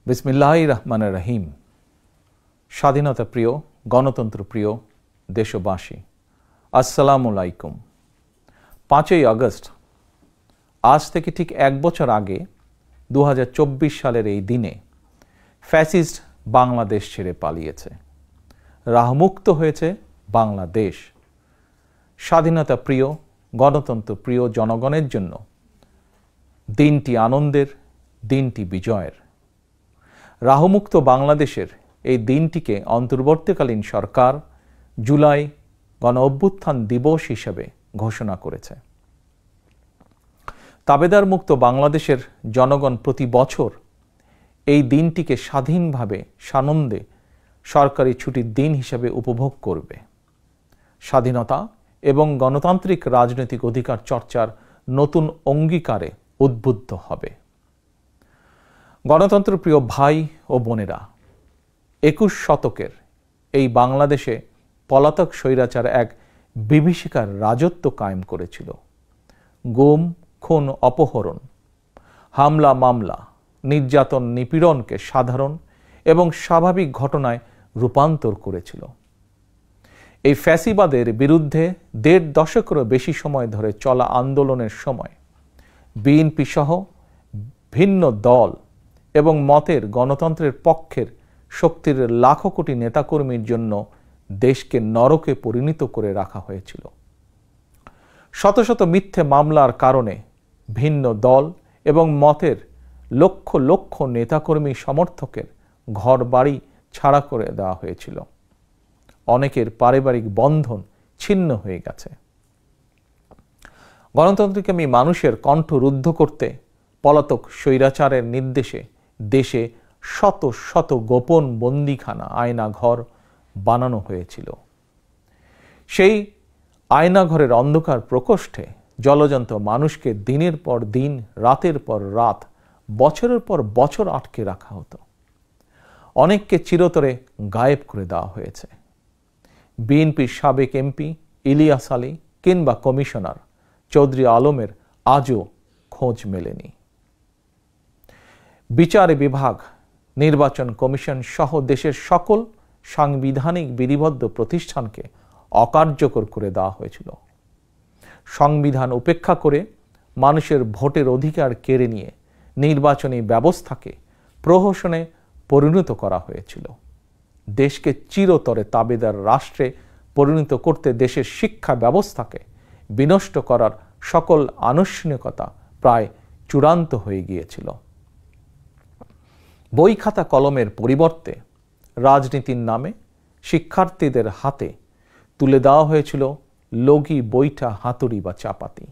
বিসমিল্লাহির রহমানির রহিম। স্বাধীনতা প্রিয়, গণতন্ত্র প্রিয় দেশবাসী, আসসালামু আলাইকুম। 5ই আগস্ট, আজ থেকে ঠিক 1 বছর আগে 2024 সালের এই দিনে ফ্যাসিস্ট বাংলাদেশ ছেড়ে পালিয়েছে। রাহমুক্ত হয়েছে বাংলাদেশ। স্বাধীনতা প্রিয়, গণতন্ত্র প্রিয় জনগণের জন্য দিনটি আনন্দের, দিনটি বিজয়ের। রাহমুক্ত বাংলাদেশের এই দিনটিকে অন্তর্বর্তীকালীন সরকার জুলাই গণ অভ্যুত্থান দিবস হিসেবে ঘোষণা করেছে। তাবেদার মুক্ত বাংলাদেশের জনগণ প্রতি বছর এই দিনটিকে স্বাধীনভাবে সানন্দে সরকারি ছুটির দিন হিসেবে উপভোগ করবে। স্বাধীনতা এবং গণতান্ত্রিক রাজনৈতিক অধিকার চর্চার নতুন অঙ্গীকারে উদ্বুদ্ধ হবে। গণতন্ত্রপ্রিয় ভাই ও বোনেরা, 21 শতকের এই বাংলাদেশে পলাতক স্বৈরাচার এক বিভীষিকার রাজত্ব কায়েম করেছিল। গুম, খুন, অপহরণ, হামলা, মামলা, নির্যাতন, নিপীড়নকে সাধারণ এবং স্বাভাবিক ঘটনায় রূপান্তর করেছিল। এই ফ্যাসিবাদের বিরুদ্ধে 1.5 দশকেরও বেশি সময় ধরে চলা আন্দোলনের সময় বিএনপি সহ ভিন্ন দল এবং মতের গণতন্ত্রের পক্ষের শক্তির লাখো কোটি নেতাকর্মীর জন্য দেশকে নরকে পরিণত করে রাখা হয়েছিল। শত শত মিথ্যে মামলার কারণে ভিন্ন দল এবং মতের লক্ষ লক্ষ নেতাকর্মী সমর্থকের ঘর বাড়ি ছাড়া করে দেওয়া হয়েছিল। অনেকের পারিবারিক বন্ধন ছিন্ন হয়ে গেছে। গণতন্ত্রকামী মানুষের কণ্ঠ রুদ্ধ করতে পলাতক স্বৈরাচারের নির্দেশে দেশে শত শত গোপন বন্দিখানা, আয়নাঘর বানানো হয়েছিল। সেই আয়নাঘরের অন্ধকার প্রকোষ্ঠে জলজন্ত মানুষকে দিনের পর দিন, রাতের পর রাত, বছরের পর বছর আটকে রাখা হতো। অনেককে চিরতরে গায়েব করে দেওয়া হয়েছে। বিএনপির সাবেক এমপি ইলিয়াস আলী কিংবা কমিশনার চৌধুরী আলমের আজও খোঁজ মেলেনি। বিচার বিভাগ, নির্বাচন কমিশন সহ দেশের সকল সাংবিধানিক বিধিবদ্ধ প্রতিষ্ঠানকে অকার্যকর করে দেওয়া হয়েছিল। সংবিধান উপেক্ষা করে মানুষের ভোটের অধিকার কেড়ে নিয়ে নির্বাচনী ব্যবস্থাকে প্রহসনে পরিণত করা হয়েছিল। দেশকে চিরতরে তাবেদার রাষ্ট্রে পরিণত করতে দেশের শিক্ষা ব্যবস্থাকে বিনষ্ট করার সকল আনুষ্ঠানিকতা প্রায় চূড়ান্ত হয়ে গিয়েছিল। বই খাতা কলমের পরিবর্তে রাজনীতির নামে শিক্ষার্থীদের হাতে তুলে দেওয়া হয়েছিল লগি, বৈঠা, হাতুড়ি বা চাপাতি।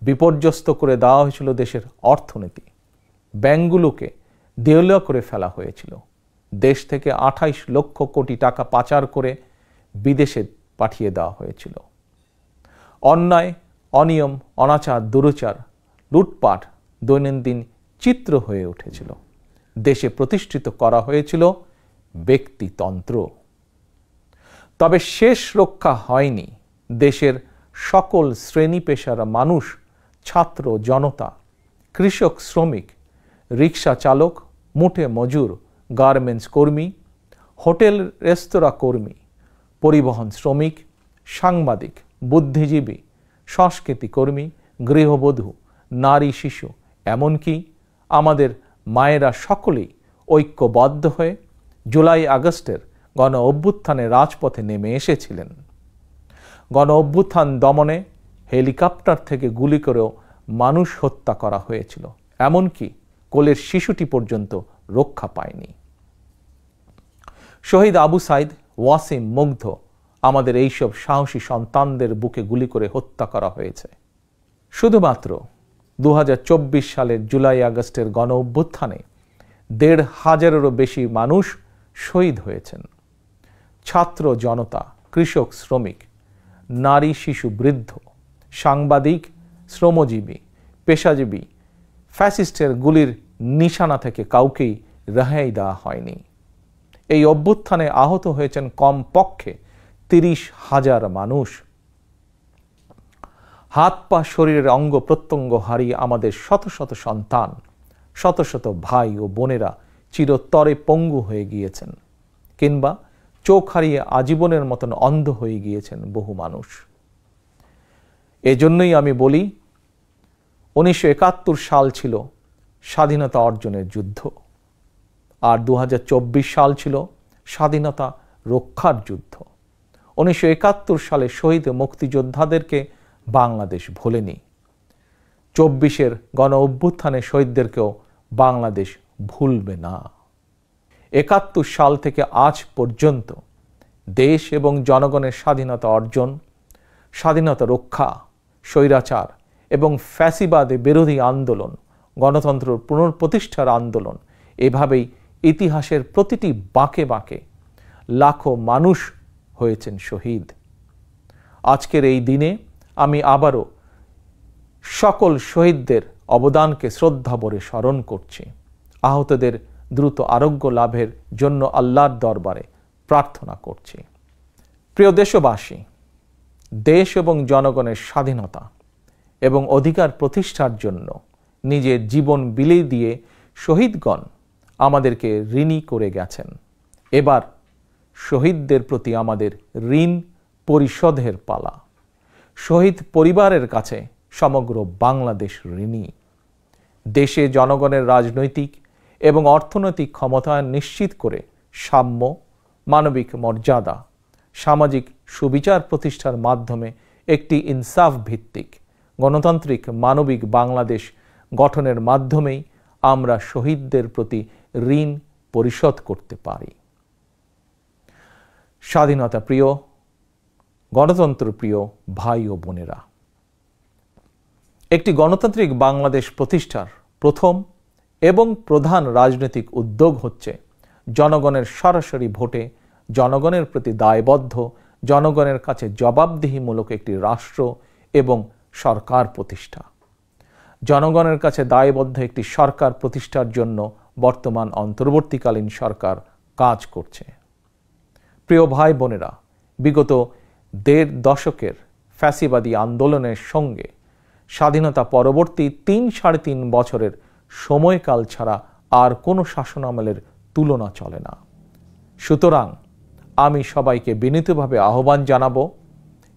বিপর্যস্ত করে দেওয়া হয়েছিল দেশের অর্থনীতি। ব্যাংকগুলোকে দেউলিয়া করে ফেলা হয়েছিল। দেশ থেকে 28 লক্ষ কোটি টাকা পাচার করে বিদেশে পাঠিয়ে দেওয়া হয়েছিল। অন্যায়, অনিয়ম, অনাচার, দুরাচার, লুটপাট দৈনন্দিন চিত্র হয়ে উঠেছিল। দেশে প্রতিষ্ঠিত করা হয়েছিল ব্যক্তিতন্ত্র। তবে শেষ রক্ষা হয়নি দেশের সকল শ্রেণী পেশার মানুষ, ছাত্র জনতা, কৃষক, শ্রমিক, রিক্সা চালক, মুঠে মজুর, গার্মেন্টস কর্মী, হোটেল রেস্তোরাঁ কর্মী, পরিবহন শ্রমিক, সাংবাদিক, বুদ্ধিজীবী, সংস্কৃতি কর্মী, গৃহবধূ, নারী, শিশু, এমনকি আমাদের মায়েরা সকলেই ঐক্যবদ্ধ হয়ে জুলাই আগস্টের গণ অভ্যুত্থানে রাজপথে নেমে এসেছিলেন। গণ অভ্যুত্থান দমনে হেলিকপ্টার থেকে গুলি করেও মানুষ হত্যা করা হয়েছিল। এমনকি কোলের শিশুটি পর্যন্ত রক্ষা পায়নি। শহীদ আবু সাইদ, ওয়াসিম, মুগ্ধ, আমাদের এইসব সাহসী সন্তানদের বুকে গুলি করে হত্যা করা হয়েছে। শুধুমাত্র 2024 সালের জুলাই আগস্টের গণ অভ্যুত্থানে 1,500-এরও বেশি মানুষ শহীদ হয়েছেন। ছাত্র জনতা, কৃষক, শ্রমিক, নারী, শিশু, বৃদ্ধ, সাংবাদিক, শ্রমজীবী, পেশাজীবী, ফ্যাসিস্টের গুলির নিশানা থেকে কাউকেই রেহাই দেওয়া হয়নি। এই অভ্যুত্থানে আহত হয়েছেন কমপক্ষে 30,000 মানুষ। হাত পা, শরীরের অঙ্গ প্রত্যঙ্গ হারিয়ে আমাদের শত শত সন্তান শত শত ভাই ও বোনেরা চিরতরে পঙ্গু হয়ে গিয়েছেন, কিংবা চোখ হারিয়ে আজীবনের মতন অন্ধ হয়ে গিয়েছেন বহু মানুষ। এজন্যই আমি বলি, 1971 সাল ছিল স্বাধীনতা অর্জনের যুদ্ধ, আর 2024 সাল ছিল স্বাধীনতা রক্ষার যুদ্ধ। 1971 সালে শহীদ মুক্তিযোদ্ধাদেরকে বাংলাদেশ ভোলেনি। 24-এর গণ অভ্যুত্থানে শহীদদেরকেও বাংলাদেশ ভুলবে না। 71 সাল থেকে আজ পর্যন্ত দেশ এবং জনগণের স্বাধীনতা অর্জন, স্বাধীনতা রক্ষা, স্বৈরাচার এবং ফ্যাসিবাদে বিরোধী আন্দোলন, গণতন্ত্র পুনঃপ্রতিষ্ঠার আন্দোলন, এভাবেই ইতিহাসের প্রতিটি বাঁকে বাঁকে লাখো মানুষ হয়েছেন শহীদ। আজকের এই দিনে আমি আবারও সকল শহীদদের অবদানকে শ্রদ্ধাভরে স্মরণ করছি। আহতদের দ্রুত আরোগ্য লাভের জন্য আল্লাহর দরবারে প্রার্থনা করছি। প্রিয় দেশবাসী, দেশ এবং জনগণের স্বাধীনতা এবং অধিকার প্রতিষ্ঠার জন্য নিজের জীবন বিলিয়ে দিয়ে শহীদগণ আমাদেরকে ঋণী করে গেছেন। এবার শহীদদের প্রতি আমাদের ঋণ পরিশোধের পালা। শহীদ পরিবারের কাছে সমগ্র বাংলাদেশ ঋণী। দেশে জনগণের রাজনৈতিক এবং অর্থনৈতিক ক্ষমতায়ন নিশ্চিত করে সাম্য, মানবিক মর্যাদা, সামাজিক সুবিচার প্রতিষ্ঠার মাধ্যমে একটি ইনসাফ ভিত্তিক গণতান্ত্রিক মানবিক বাংলাদেশ গঠনের মাধ্যমেই আমরা শহীদদের প্রতি ঋণ পরিশোধ করতে পারি। স্বাধীনতা প্রিয়, গণতন্ত্র প্রিয় ভাই ও বোনেরা, একটি গণতান্ত্রিক বাংলাদেশ প্রতিষ্ঠার প্রথম এবং প্রধান রাজনৈতিক উদ্যোগ হচ্ছে জনগণের সরাসরি ভোটে জনগণের প্রতি দায়বদ্ধ, জনগণের কাছে জবাবদিহিমূলক একটি রাষ্ট্র এবং সরকার প্রতিষ্ঠা। জনগণের কাছে দায়বদ্ধ একটি সরকার প্রতিষ্ঠার জন্য বর্তমান অন্তর্বর্তীকালীন সরকার কাজ করছে। প্রিয় ভাই বোনেরা, বিগত 1.5 দশকের ফ্যাসিবাদী আন্দোলনের সঙ্গে স্বাধীনতা পরবর্তী 3-3.5 বছরের সময়কাল ছাড়া আর কোনো শাসনামলের তুলনা চলে না। সুতরাং আমি সবাইকে বিনীতভাবে আহ্বান জানাবো,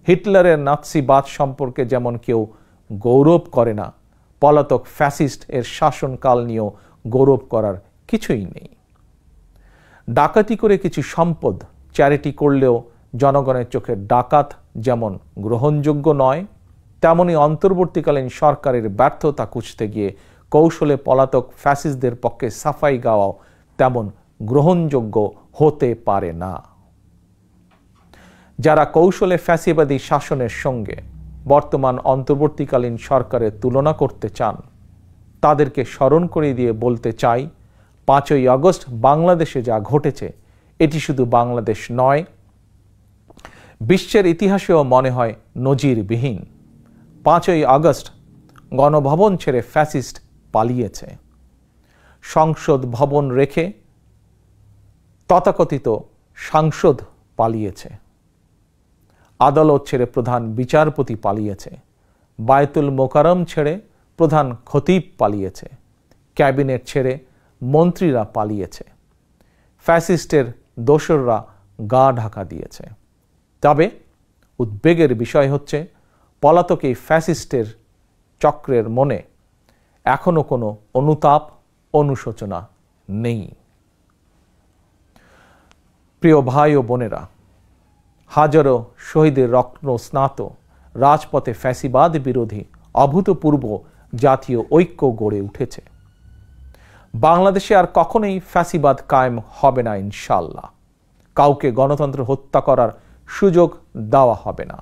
হিটলারের নাৎসিবাদ সম্পর্কে যেমন কেউ গৌরব করে না, পলাতক ফ্যাসিস্ট এর শাসনকাল নিয়েও গৌরব করার কিছুই নেই। ডাকাতি করে কিছু সম্পদ চ্যারিটি করলেও জনগণের চোখে ডাকাত যেমন গ্রহণযোগ্য নয়, তেমনি অন্তর্বর্তীকালীন সরকারের ব্যর্থতা খুঁজতে গিয়ে কৌশলে পলাতক ফ্যাসিস্টদের পক্ষে সাফাই গাওয়াও তেমন গ্রহণযোগ্য হতে পারে না। যারা কৌশলে ফ্যাসিবাদী শাসনের সঙ্গে বর্তমান অন্তর্বর্তীকালীন সরকারের তুলনা করতে চান, তাদেরকে স্মরণ করিয়ে দিয়ে বলতে চাই, 5ই আগস্ট বাংলাদেশে যা ঘটেছে এটি শুধু বাংলাদেশ নয়, বিশ্বের ইতিহাসেও মনে হয় নজিরবিহীন। 5ই আগস্ট গণভবন ছেড়ে ফ্যাসিস্ট পালিয়েছে। সংসদ ভবন রেখে তথাকথিত সাংসদ পালিয়েছে। আদালত ছেড়ে প্রধান বিচারপতি পালিয়েছে। বায়তুল মোকাররম ছেড়ে প্রধান খতিব পালিয়েছে। ক্যাবিনেট ছেড়ে মন্ত্রীরা পালিয়েছে। ফ্যাসিস্টের দোসররা গা ঢাকা দিয়েছে। তবে উদ্বেগের বিষয় হচ্ছে, পলাতক এই ফ্যাসিস্টের চক্রের মনে এখনো কোনো অনুতাপ, অনুশোচনা নেই। প্রিয় ভাই ও বোনেরা, হাজারো শহীদের রক্ত স্নাত রাজপথে ফ্যাসিবাদ বিরোধী অভূতপূর্ব জাতীয় ঐক্য গড়ে উঠেছে। বাংলাদেশে আর কখনোই ফ্যাসিবাদ কায়েম হবে না ইনশাআল্লাহ। কাউকে গণতন্ত্র হত্যা করার সুযোগ দেওয়া হবে না।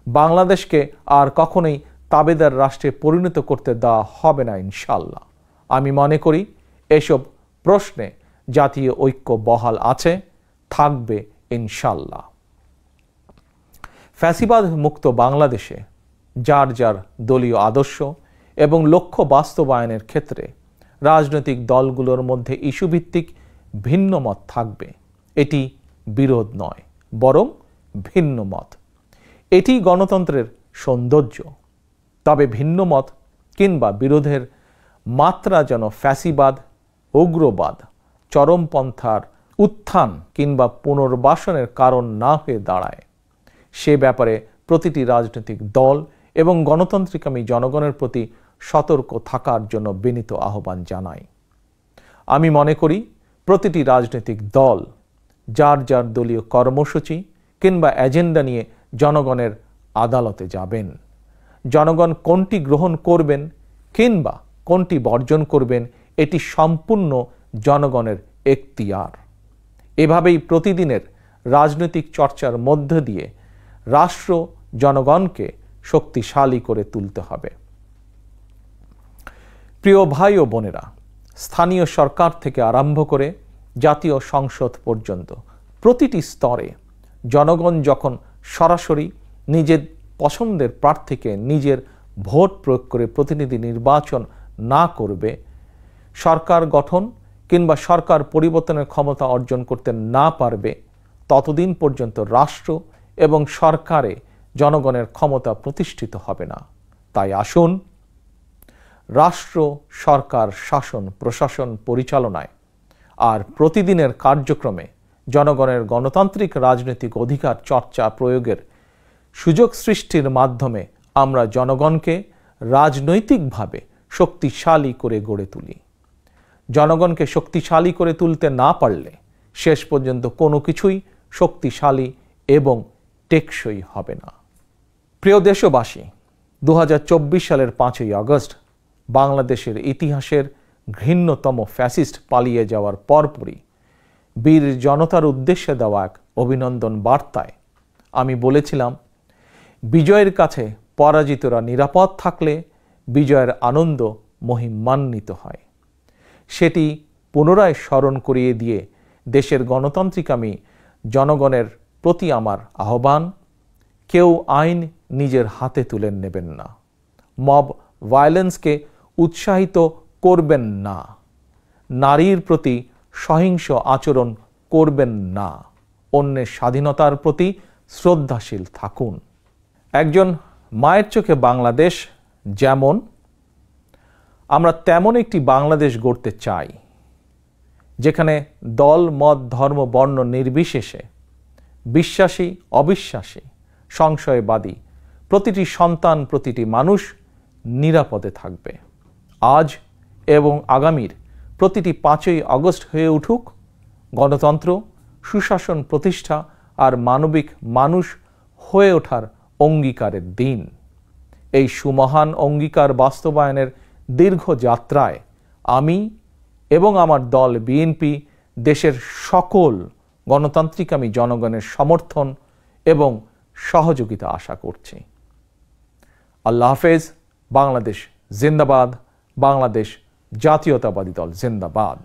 বাংলাদেশকে আর কখনোই তাবেদার রাষ্ট্রে পরিণত করতে দেওয়া হবে না ইনশাআল্লাহ। আমি মনে করি এসব প্রশ্নে জাতীয় ঐক্য বহাল আছে, থাকবে ইনশাআল্লাহ। ফ্যাসিবাদ মুক্ত বাংলাদেশে যার যার দলীয় আদর্শ এবং লক্ষ্য বাস্তবায়নের ক্ষেত্রে রাজনৈতিক দলগুলোর মধ্যে ইস্যুভিত্তিক ভিন্ন মত থাকবে। এটি বিরোধ নয়, বরং ভিন্ন মত। এটি গণতন্ত্রের সৌন্দর্য। তবে ভিন্ন মত কিংবা বিরোধের মাত্রা যেন ফ্যাসিবাদ, উগ্রবাদ, চরমপন্থার উত্থান কিংবা পুনর্বাসনের কারণ না হয়ে দাঁড়ায়, সে ব্যাপারে প্রতিটি রাজনৈতিক দল এবং গণতান্ত্রিকামী জনগণের প্রতি সতর্ক থাকার জন্য বিনীত আহ্বান জানাই। আমি মনে করি প্রতিটি রাজনৈতিক দল যার যার দলীয় কর্মসূচি কিংবা এজেন্ডা নিয়ে জনগণের আদালতে যাবেন। জনগণ কোনটি গ্রহণ করবেন কিংবা কোনটি বর্জন করবেন এটি সম্পূর্ণ জনগণের এখতিয়ার। এভাবেই প্রতিদিনের রাজনৈতিক চর্চার মধ্য দিয়ে রাষ্ট্র জনগণকে শক্তিশালী করে তুলতে হবে। প্রিয় ভাই ও বোনেরা, স্থানীয় সরকার থেকে আরম্ভ করে জাতীয় সংসদ পর্যন্ত প্রতিটি স্তরে জনগণ যখন সরাসরি নিজের পছন্দের প্রার্থীকে নিজের ভোট প্রয়োগ করে প্রতিনিধি নির্বাচন না করবে, সরকার গঠন কিংবা সরকার পরিবর্তনের ক্ষমতা অর্জন করতে না পারবে, ততদিন পর্যন্ত রাষ্ট্র এবং সরকারে জনগণের ক্ষমতা প্রতিষ্ঠিত হবে না। তাই আসুন রাষ্ট্র, সরকার, শাসন, প্রশাসন পরিচালনায় আর প্রতিদিনের কার্যক্রমে জনগণের গণতান্ত্রিক রাজনৈতিক অধিকার চর্চা প্রয়োগের সুযোগ সৃষ্টির মাধ্যমে আমরা জনগণকে রাজনৈতিকভাবে শক্তিশালী করে গড়ে তুলি। জনগণকে শক্তিশালী করে তুলতে না পারলে শেষ পর্যন্ত কোনো কিছুই শক্তিশালী এবং টেকসই হবে না। প্রিয় দেশবাসী, 2024 সালের 5ই আগস্ট বাংলাদেশের ইতিহাসের ঘৃণ্যতম ফ্যাসিস্ট পালিয়ে যাওয়ার পরপরই বীর জনতার উদ্দেশ্যে দেওয়া এক অভিনন্দন বার্তায় আমি বলেছিলাম, বিজয়ের কাছে পরাজিতরা নিরাপদ থাকলে বিজয়ের আনন্দ মহিমান্বিত হয়। সেটি পুনরায় স্মরণ করিয়ে দিয়ে দেশের গণতান্ত্রিকামী জনগণের প্রতি আমার আহ্বান, কেউ আইন নিজের হাতে তুলে নেবেন না, মব ভায়োলেন্সকে উৎসাহিত করবেন না, নারীর প্রতি সহিংস আচরণ করবেন না, অন্যের স্বাধীনতার প্রতি শ্রদ্ধাশীল থাকুন। একজন মায়ের চোখে বাংলাদেশ যেমন, আমরা তেমন একটি বাংলাদেশ গড়তে চাই যেখানে দল, মত, ধর্ম, বর্ণ নির্বিশেষে বিশ্বাসী, অবিশ্বাসী, সংশয়বাদী প্রতিটি সন্তান, প্রতিটি মানুষ নিরাপদে থাকবে। আজ এবং আগামীর প্রতিটি 5ই আগস্ট হয়ে উঠুক গণতন্ত্র, সুশাসন প্রতিষ্ঠা আর মানবিক মানুষ হয়ে ওঠার অঙ্গীকারের দিন। এই সুমহান অঙ্গীকার বাস্তবায়নের দীর্ঘ যাত্রায় আমি এবং আমার দল বিএনপি দেশের সকল গণতান্ত্রিকামী জনগণের সমর্থন এবং সহযোগিতা আশা করছি। আল্লাহ হাফেজ। বাংলাদেশ জিন্দাবাদ। বাংলাদেশ জাতীয়তাবাদী দল জিন্দাবাদ।